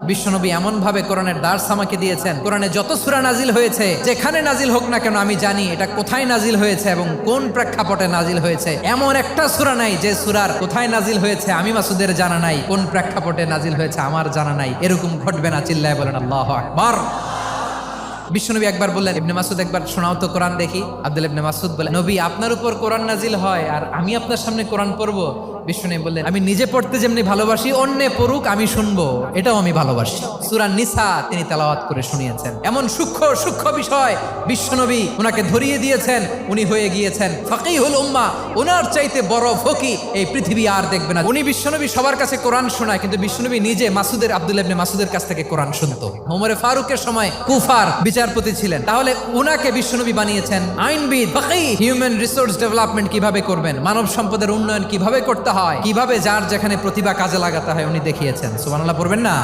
বিশ্বনবী এমন ভাবে কোরআনের দার্স আমাকে দিয়েছেন, কোরআনে যত সূরা নাজিল হয়েছে, যেখানে নাজিল হোক না কেন আমি জানি এটা কোথায় নাজিল হয়েছে এবং কোন প্রেক্ষাপটে নাজিল হয়েছে। এমন একটা সূরা নাই যে সূরার কোথায় নাজিল হয়েছে আমি মাসুদের জানা নাই, কোন প্রেক্ষাপটে নাজিল হয়েছে আমার জানা নাই। এরকম ঘটবে না, চিল্লায় বলেন আল্লাহু আকবার। বিশ্বনবী একবার বললেন, ইবনে মাসুদ একবার শোনাও তো কোরআন দেখি। আব্দুল্লাহ ইবনে মাসুদ বলেন, নবী আপনার উপর কোরআন নাজিল হয় আর আমি আপনার সামনে কোরআন পড়বো? বিশ্বনবী বললেন, আমি নিজে পড়তে যেমনি ভালোবাসি, অন্যে পড়ুক আমি শুনবো, এটাও আমি ভালোবাসি। সূরা নিসা তিনি তেলাওয়াত করে শুনিয়েছেন। এমন সূক্ষ্ম সূক্ষ্ম বিষয় বিশ্বনবী ওনাকে ধরিয়ে দিয়েছেন, উনি হয়ে গিয়েছেন ফাকিহুল উম্মাহ। ওনার চাইতে বড় ফকি এই পৃথিবী আর দেখবে না। উনি বিশ্বনবী সবার কাছে কোরআন শোনায়, কিন্তু বিশ্বনবী নিজে মাসুদের, আব্দুল্লাহ ইবনে মাসুদের কাছ থেকে কোরআন শুনতো। ওমরে ফারুকের সময় কুফার বিচারপতি ছিলেন, তাহলে উনাকে বিশ্বনবী বানিয়েছেন আইনবিদ, ফাকিহ। হিউম্যান রিসোর্স ডেভেলপমেন্ট কিভাবে করবেন, মানব সম্পদের উন্নয়ন কিভাবে করতে হয়, কিভাবে যার যেখানে প্রতিভা কাজে লাগাতে হয় উনি দেখিয়েছেন। সুবহানাল্লাহ পড়বেন না?